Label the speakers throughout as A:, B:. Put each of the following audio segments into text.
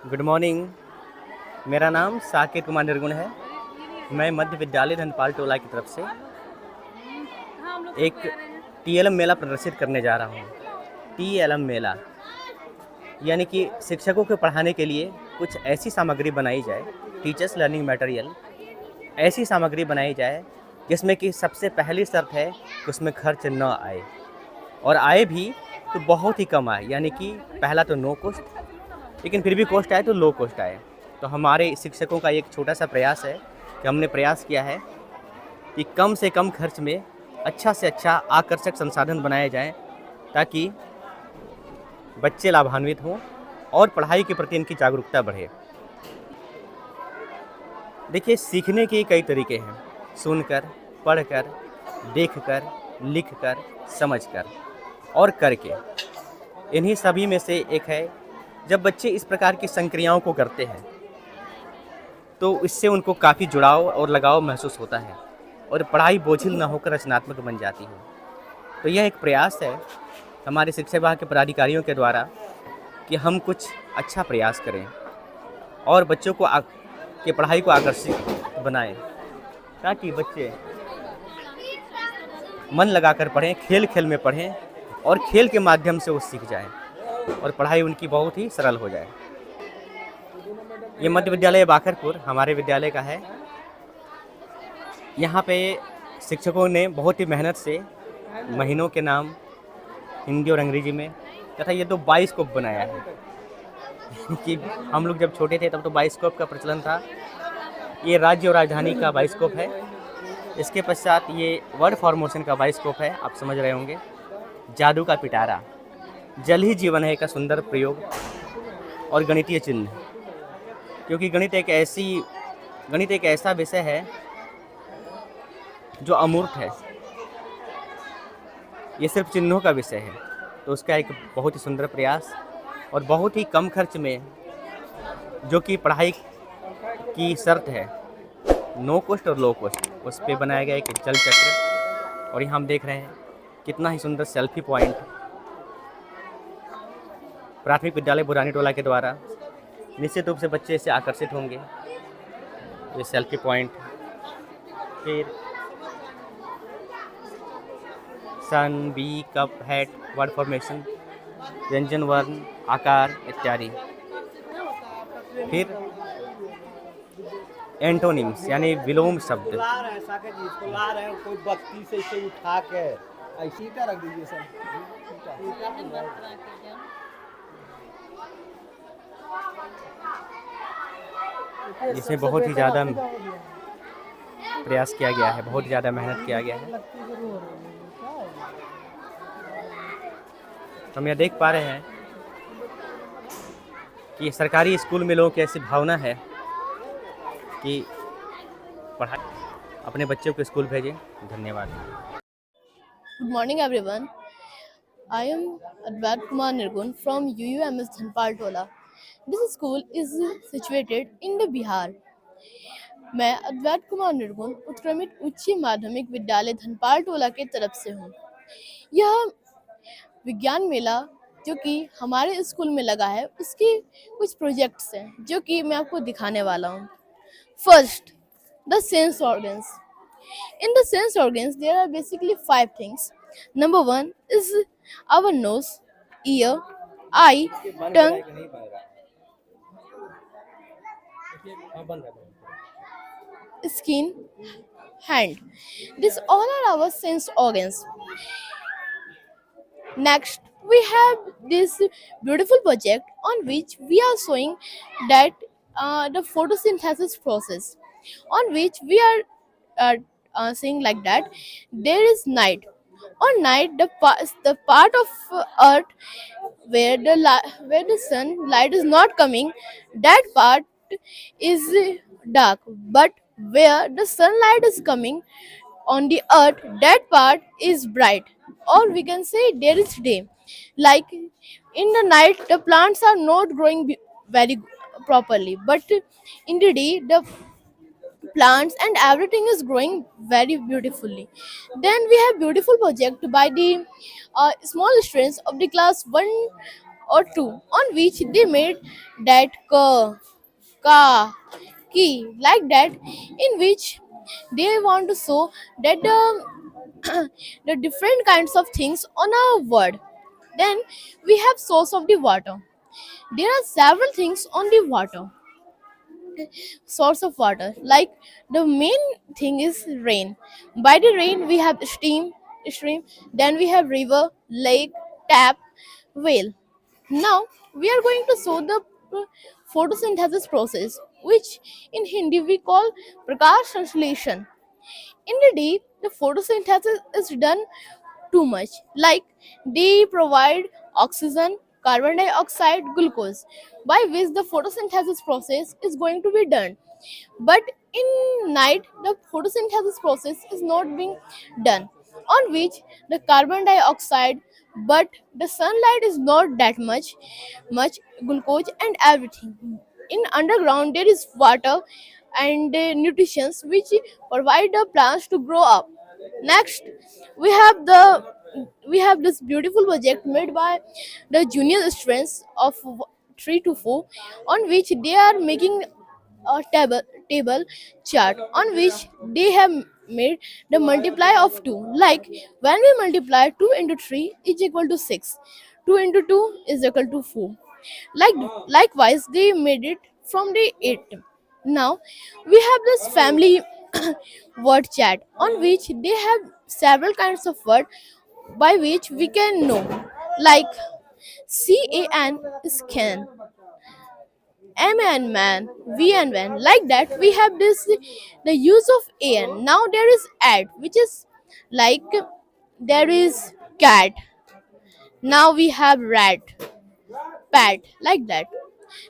A: Good morning. मेरा नाम साकेत कुमार निर्गुण है। मैं मध्य विद्यालय धनपाल टोला की तरफ से एक टीएलएम मेला प्रदर्शित करने जा रहा हूँ। टीएलएम मेला यानी कि शिक्षकों को पढ़ाने के लिए कुछ ऐसी सामग्री बनाई जाए, टीचर्स लर्निंग मटेरियल, ऐसी सामग्री बनाई जाए जिसमें कि सबसे पहली शर्त है कि उसमें खर्च न आए, और आए भी तो बहुत ही कम आए। यानी कि पहला तो नो कॉस्ट, लेकिन फिर भी कॉस्ट आए तो लो कॉस्ट आए। तो हमारे शिक्षकों का एक छोटा सा प्रयास है कि हमने प्रयास किया है कि कम से कम खर्च में अच्छा से अच्छा आकर्षक संसाधन बनाए जाएं, ताकि बच्चे लाभान्वित हों और पढ़ाई के प्रति इनकी जागरूकता बढ़े। देखिए, सीखने के कई तरीके हैं, सुनकर, पढ़कर, देखकर, लिखकर, समझकर और करके। इन्हीं सभी में से एक है, जब बच्चे इस प्रकार की संक्रियाओं को करते हैं तो इससे उनको काफ़ी जुड़ाव और लगाव महसूस होता है और पढ़ाई बोझिल न होकर रचनात्मक बन जाती है। तो यह एक प्रयास है हमारे शिक्षा विभाग के पदाधिकारियों के द्वारा कि हम कुछ अच्छा प्रयास करें और बच्चों को के पढ़ाई को आकर्षित बनाएं, ताकि बच्चे मन लगाकर पढ़ें, खेल खेल में पढ़ें और खेल के माध्यम से वो सीख जाएं और पढ़ाई उनकी बहुत ही सरल हो जाए। ये मध्य विद्यालय बाखरपुर हमारे विद्यालय का है। यहाँ पे शिक्षकों ने बहुत ही मेहनत से महीनों के नाम हिंदी और अंग्रेजी में तथा ये तो बाइस्कोप बनाया है कि हम लोग जब छोटे थे तब तो बाइस्कोप का प्रचलन था। ये राज्य और राजधानी का बाइस्कोप है। इसके पश्चात ये वर्ड फॉर्मेशन का बाइस्कोप है, आप समझ रहे होंगे। जादू का पिटारा, जल ही जीवन है का सुंदर प्रयोग और गणितीय चिन्ह, क्योंकि गणित एक ऐसा विषय है जो अमूर्त है, ये सिर्फ चिन्हों का विषय है। तो उसका एक बहुत ही सुंदर प्रयास और बहुत ही कम खर्च में, जो कि पढ़ाई की शर्त है, नो कॉस्ट और लो कॉस्ट, उस पर बनाया गया एक जल चक्र। और यहाँ हम देख रहे हैं कितना ही सुंदर सेल्फी पॉइंट प्राथमिक विद्यालय बुरानी टोला के द्वारा। निश्चित रूप से बच्चे इससे आकर्षित होंगे। ये सेल्फी पॉइंट, फिर sun, bee, cup, hat, word formation, व्यंजन वर्ण, आकार इत्यादि। फिर एंटोनिम्स यानी विलोम शब्द।
B: कोई बत्ती से इसे उठा के ऐसी का रख दीजिए सर।
A: इसमें बहुत ही ज़्यादा प्रयास किया गया है, बहुत ही ज़्यादा मेहनत किया गया है। तो हम यह देख पा रहे हैं कि सरकारी स्कूल में लोगों की ऐसी भावना है कि पढ़ाई अपने बच्चों को स्कूल भेजें। धन्यवाद।
C: Good morning, everyone. I am Advait Kumar Nirgun from UUMS Dhanpal Tola. This school is situated in the Bihar. मैं अद्वैत कुमार निर्गुण उत्क्रमित उच्च माध्यमिक विद्यालय धनपाल टोला के तरफ से हूँ। यह विज्ञान मेला जो कि हमारे स्कूल में लगा है, उसके कुछ प्रोजेक्ट्स हैं जो कि मैं आपको दिखाने वाला हूँ। First, the sense organs. In the sense organs, there are basically 5 things. Number 1 is our nose, ear, eye, tongue, skin, hand. These all are our sense organs. Next, we have this beautiful project on which we are showing that the photosynthesis process, on which we are saying like that there is night. On night, the part of earth where the sunlight is not coming, that part is dark, but where the sunlight is coming on the earth, that part is bright, or we can say there is day. Like in the night, the plants are not growing very properly, but in the day the plants and everything is growing very beautifully. Then we have beautiful project by the small students of the class 1 or 2, on which they made that ka, ki, like that, in which they want to show that the different kinds of things on a word. Then we have source of the water. There are several things on the water, source of water. Like the main thing is rain. By the rain we have stream. Then we have river, lake, tap, whale. Now we are going to show the photosynthesis process, which in Hindi we call prakash translation. In the day, the photosynthesis is done too much. Like they provide oxygen, carbon dioxide, glucose, by which the photosynthesis process is going to be done. But in night, the photosynthesis process is not being done, on which the carbon dioxide, but the sunlight is not that much glucose and everything. In underground there is water and nutritions which provide the plants to grow up. Next, we have this beautiful project made by the junior students of 3 to 4, on which they are making a table chart, on which they have made the multiply of 2. Like when we multiply 2 into 3 is equal to 6, 2 into 2 is equal to 4. Like likewise they made it from the 8. Now we have this family word chat, on which they have several kinds of word by which we can know, like can is can, M and man, V and van. Like that, we have this the use of an. Now there is add, which is like there is cat. Now we have rat, pat, like that.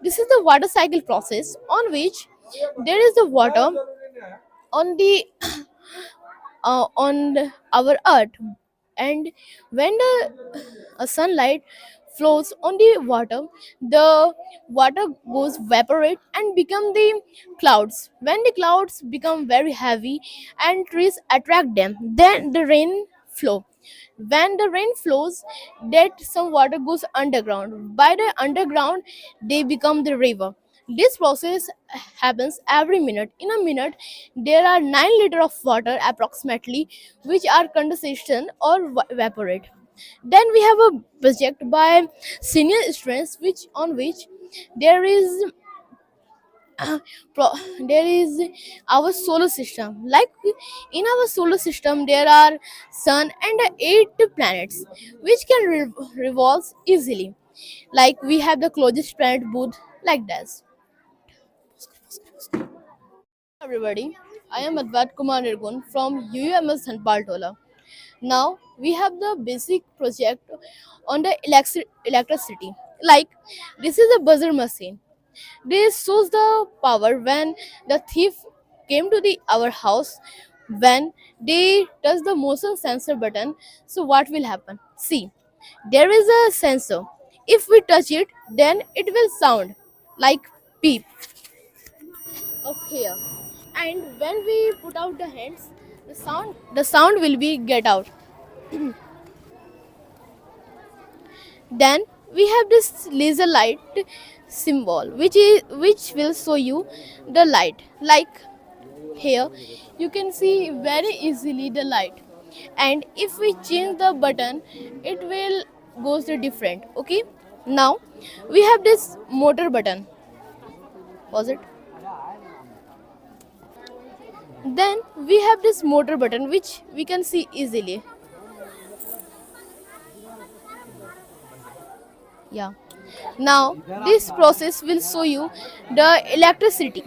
C: This is the water cycle process, on which there is the water on the our earth, and when the sunlight flows on the water goes evaporate and become the clouds. When the clouds become very heavy and trees attract them, then the rain flow. When the rain flows, that some water goes underground. By the underground they become the river. This process happens every minute. In a minute there are 9 liters of water approximately, which are condensation or evaporate. Then we have a project by senior students, which on which there is pro- there is our solar system. Like in our solar system there are sun and 8 planets which can revolve easily. Like we have the closest planet Buddha, like this. Everybody, I am Advat Kumar Nirgun from UUMS Dhanpal. Now we have the basic project on the electricity. Like this is a buzzer machine. This shows the power when the thief came to the our house. When they touch the motion sensor button, so what will happen? See, there is a sensor. If we touch it, then it will sound like beep of hair. And when we put out the hands, the sound will be get out. Then we have this laser light symbol, which will show you the light. Like here you can see very easily the light, and if we change the button it will goes the different. Okay, now we have this motor button. Was it? Then we have this motor button which we can see easily. Yeah. Now this process will show you the electricity,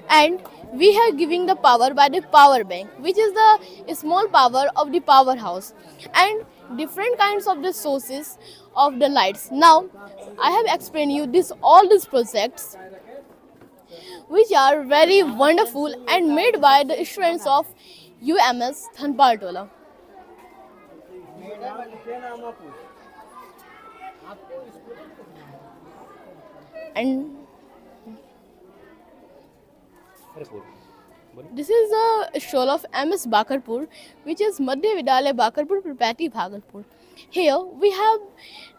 C: and we are giving the power by the power bank, which is the small power of the powerhouse, and different kinds of the sources of the lights. Now I have explained you this all these projects which are very wonderful and made by the students of UMS Dhanpal. And This is the stall of MS Bakarpur, which is Madhya Vidyalaya Bakarpur, Pripati, Bhagalpur. Here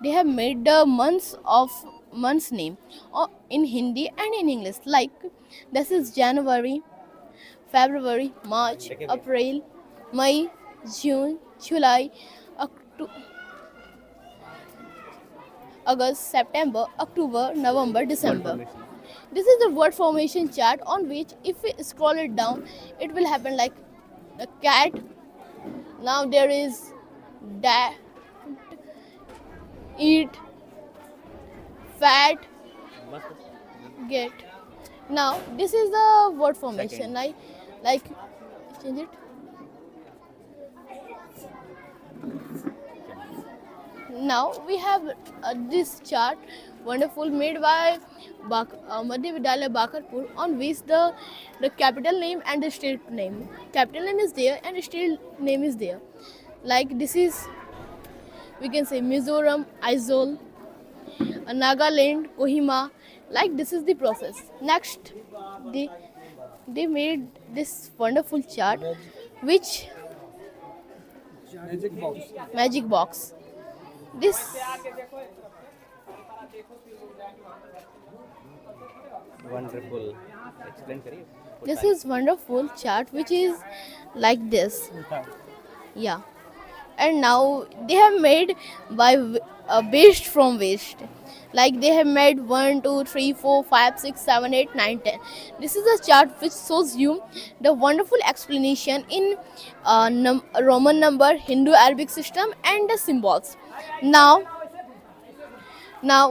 C: they have made the months name in Hindi and in English. Like this is January, February, March, April, May, June, July, August, September, October, November, December. This is the word formation chart on which if we scroll it down, it will happen like a cat. Now there is that, eat, fat, get. Now this is the word formation. Like change it. Now we have this chart, wonderful, made by Madhya Vidyalaya Bakarpur, on which the capital name and the state name. Capital name is there and state name is there. Like this is, we can say Mizoram, Aizawl, Nagaland, Kohima. Like this is the process. Next, they made this wonderful chart, which magic box. This
A: Wonderful. Explain करिए.
C: this is wonderful chart which is like this. Yeah, and now they have made by waste from waste. Like they have made 1, 2, 3, 4, 5, 6, 7, 8, 9, 10. This is a chart which shows you the wonderful explanation in Roman number, Hindu Arabic system, and the symbols. Now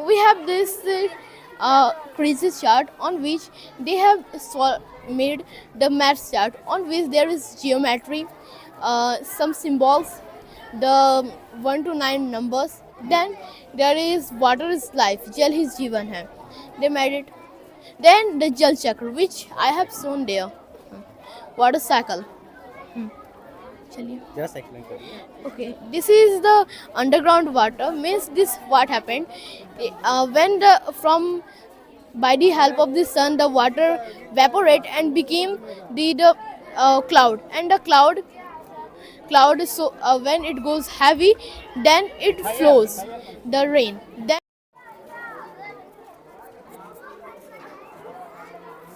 C: we have this crazy chart on which they have made the math chart on which there is geometry, some symbols, the 1 to 9 numbers. Then there is water is life, jal is jeevan hai. They made it. Then the Jal Chakra, which I have shown there. Water cycle. चलिए.
A: Just explain करिए.
C: Okay, this is the underground water. Means this what happened when by the help of the sun the water evaporate and became the cloud, and the cloud so when it goes heavy, then it flows the rain. Then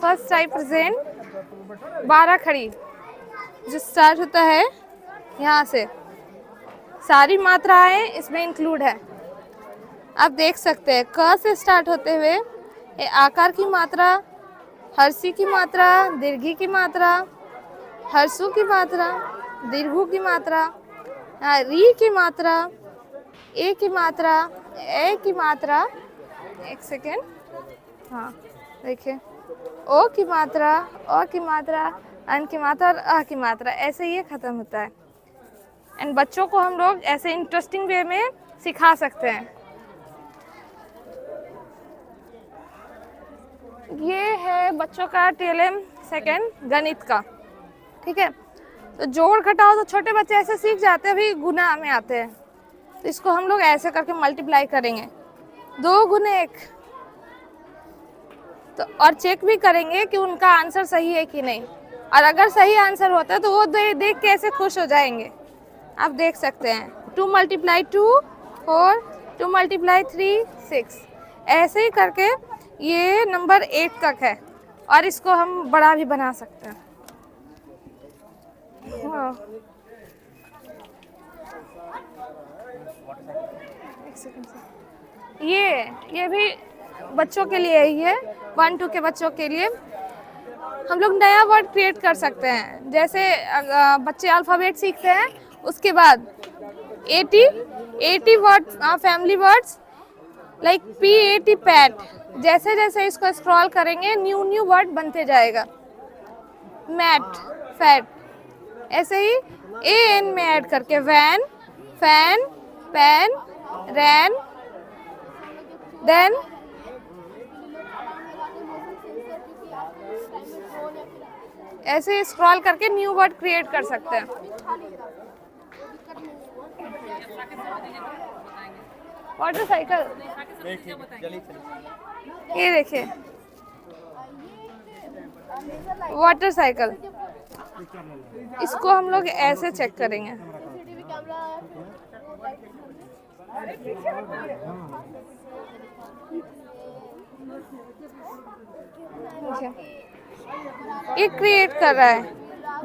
D: first I present 12 खड़ी जो start होता है यहाँ से, सारी मात्राएं इसमें include है. आप देख सकते हैं क से स्टार्ट होते हुए ये आकार की मात्रा, हर्षी की मात्रा, दीर्घी की मात्रा, हर्षु की मात्रा, दीर्घु की मात्रा, री की मात्रा, ए की मात्रा, ए की मात्रा, एक सेकेंड, हाँ देखिए, ओ की मात्रा, ओ की मात्रा, अन की मात्रा और अ की मात्रा, ऐसे ये ख़त्म होता है. एंड बच्चों को हम लोग ऐसे इंटरेस्टिंग वे में सिखा सकते हैं. ये है बच्चों का TLM सेकेंड गणित का. ठीक है, तो जोड़ घटाओ तो छोटे बच्चे ऐसे सीख जाते हैं, अभी गुना में आते हैं. तो इसको हम लोग ऐसे करके मल्टीप्लाई करेंगे, 2 गुने 1. तो और चेक भी करेंगे कि उनका आंसर सही है कि नहीं, और अगर सही आंसर होता है तो वो देख के ऐसे खुश हो जाएंगे. आप देख सकते हैं 2 × 2 4, 2 × 3 6. ऐसे ही करके ये नंबर 8 तक है, और इसको हम बड़ा भी बना सकते हैं. ये भी बच्चों के लिए ही है, 1 2 के बच्चों के लिए. हम लोग नया वर्ड क्रिएट कर सकते हैं. जैसे बच्चे अल्फ़ाबेट सीखते हैं, उसके बाद 80 word family words like PAT PAT. जैसे जैसे इसको स्क्रॉल करेंगे न्यू वर्ड बनते जाएगा. मैट, फैट, ऐसे ही AN में ऐड करके वैन, फैन, पैन, रैन, देन ऐसे स्क्रॉल करके न्यू वर्ड क्रिएट कर सकते हैं. वाटर साइकिल, ये देखिए वाटर साइकिल. इसको हम लोग ऐसे चेक करेंगे।
C: सीसीटीवी कैमरा है।
D: ये क्रिएट कर रहा है।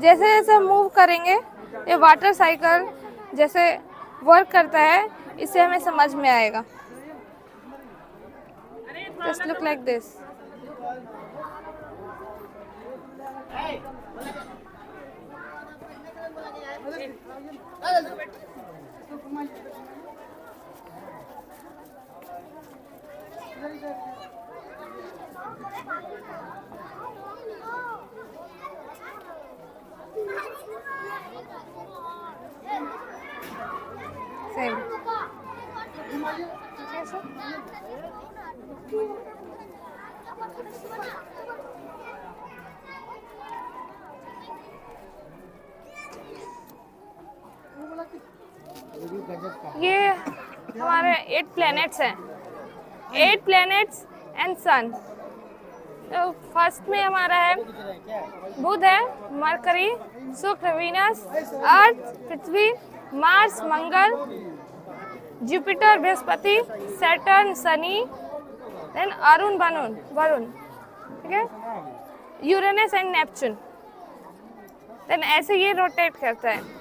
D: जैसे जैसे मूव करेंगे ये वाटर साइकिल जैसे वर्क करता है, इससे हमें समझ में आएगा। Just look like this. Same. ये हमारे 8 प्लैनेट्स हैं, 8 प्लैनेट्स एंड सन। तो फर्स्ट में हमारा है बुध है, Mercury, Shukra, Venus, Earth, Prithvi, Mars, Mangal, Jupiter, Brihaspati, Saturn, Shani, then Arun, Varun, ठीक है, यूरेनस एंड नेपच्यून। देन ऐसे ये रोटेट करता है।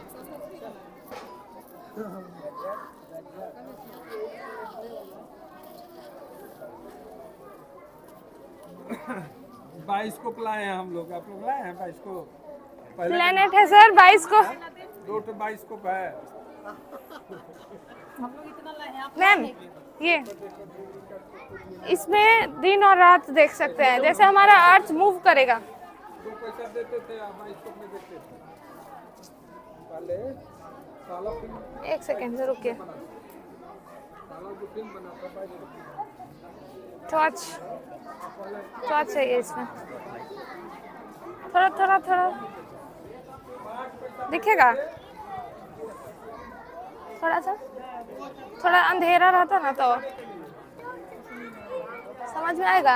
E: बाइस्कोप लाए हैं हम लोग। आप लोग लाए हैं बाइस्कोप?
D: प्लेनेट है सर 22 को।
E: 2 बाइस्कोप है।
D: मैम ये इसमें दिन और रात देख सकते हैं। जैसे हमारा अर्थ मूव करेगा।
E: 2 पैसा देते थे, आप बाइस्कोप में देखते थे पहले। साला फिल्म,
D: एक सेकेंड से रुकिए।
E: साला जो फिल्म बना था बाइस्कोप।
D: टॉर्च चाहिए इसमें। थोड़ा दिखेगा। थोड़ा अंधेरा रहता ना तो समझ में आएगा।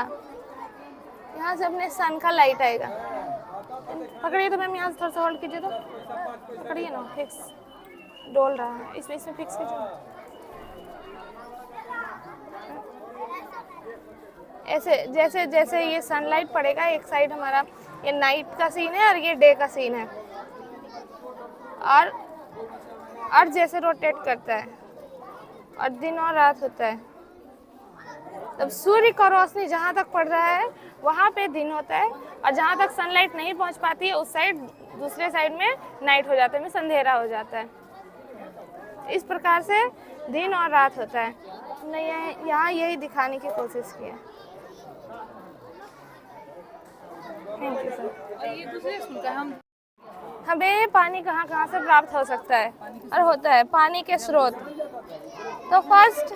D: यहाँ से अपने सन का लाइट आएगा। पकड़िए तो मैम, यहाँ से थोड़ा सा होल्ड कीजिए तो। पकड़िए ना, फिक्स डोल रहा है। इसमें फिक्स कीजिए। ऐसे जैसे जैसे ये सनलाइट पड़ेगा, एक साइड हमारा ये नाइट का सीन है और ये डे का सीन है। और अर्थ जैसे रोटेट करता है और दिन और रात होता है। तब सूर्य का रोशनी जहाँ तक पड़ रहा है वहाँ पे दिन होता है, और जहाँ तक सनलाइट नहीं पहुँच पाती है उस साइड, दूसरे साइड में नाइट हो जाता है, में अंधेरा हो जाता है। इस प्रकार से दिन और रात होता है। हमने यहाँ यही दिखाने की कोशिश की है। Thank you sir.
F: और ये दूसरे स्कूल का हम
D: हमें पानी कहाँ कहाँ से प्राप्त हो सकता है और होता है, पानी के स्रोत। तो फर्स्ट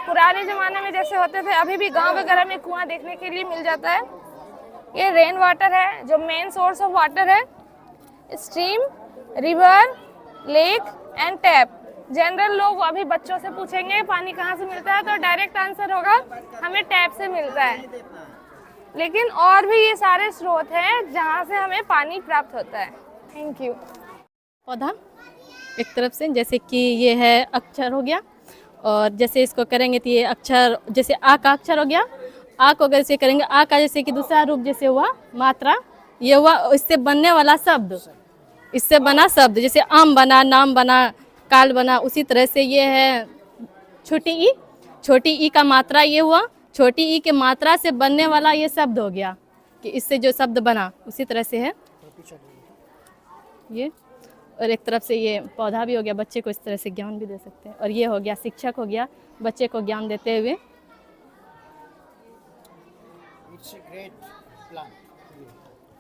D: पुराने ज़माने में जैसे होते थे, अभी भी गांव वगैरह में कुआं देखने के लिए मिल जाता है। ये रेन वाटर है जो मेन सोर्स ऑफ वाटर है। Stream, river, lake and tap. General लोग अभी बच्चों से पूछेंगे पानी कहाँ से मिलता है तो डायरेक्ट आंसर होगा हमें टैप से मिलता है। लेकिन और भी ये सारे स्रोत हैं जहाँ से हमें पानी प्राप्त होता है। Thank you.
F: पौधा एक तरफ से, जैसे कि ये है अक्षर हो गया, और जैसे इसको करेंगे तो ये अक्षर, जैसे आ का अक्षर हो गया, आ को अगर इसे करेंगे आ का जैसे कि दूसरा रूप जैसे हुआ मात्रा, ये हुआ इससे बनने वाला शब्द, इससे बना शब्द। जैसे आम बना, नाम बना, काल बना, उसी तरह से ये है छोटी ई का मात्रा ये हुआ, छोटी ई के मात्रा से बनने वाला ये शब्द हो गया कि इससे जो शब्द बना उसी तरह से है ये। और एक तरफ से ये पौधा भी हो गया, बच्चे को इस तरह से ज्ञान भी दे सकते हैं। और ये हो गया शिक्षक हो गया, बच्चे को ज्ञान देते हुए।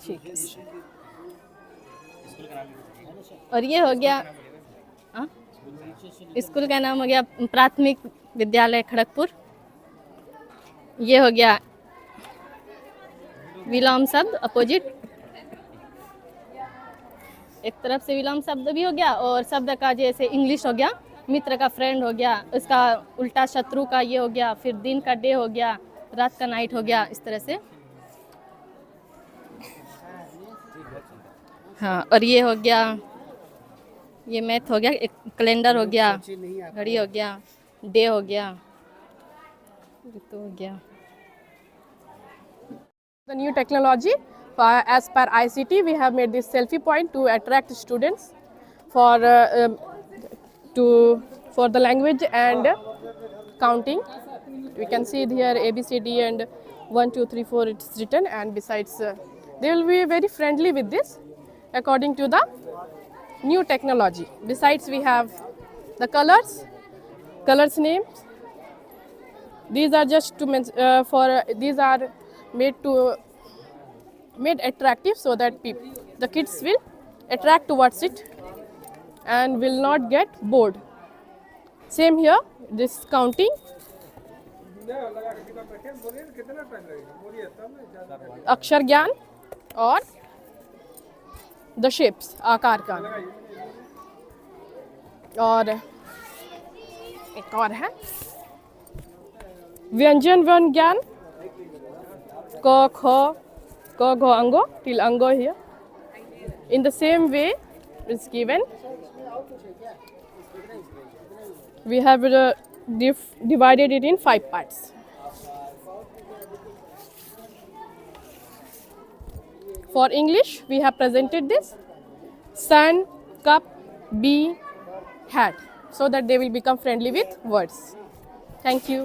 F: ठीक है। और ये हो गया स्कूल का नाम हो गया प्राथमिक विद्यालय खड़गपुर। ये हो गया विलोम शब्द, अपोजिट। एक तरफ से विलोम शब्द भी हो गया, और शब्द का जैसे इंग्लिश हो गया, मित्र का फ्रेंड हो गया, उसका उल्टा शत्रु का ये हो गया, फिर दिन का डे हो गया, रात का नाइट हो गया, इस तरह से। हाँ, और ये हो गया, ये मैथ हो गया, एक कैलेंडर हो गया, घड़ी हो गया, डे हो गया, ऋतु हो गया।
G: The new technology, as per ICT, we have made this selfie point to attract students for for the language and counting. We can see here ABCD and 1 2 3 4 it's written, and besides they will be very friendly with this according to the new technology. Besides, we have the colors names. These are just to these are made attractive so that the kids will attract towards it and will not get bored. Same here, this counting, अक्षर ज्ञान और the shapes, आकार का। और एक और है व्यंजन वन ज्ञान, क ख क घ अंगो till ango here. In the same way it's given. We have divided it in 5 parts. For English, we have presented this sun, cup, bee, hat, so that they will become friendly with words. Thank you.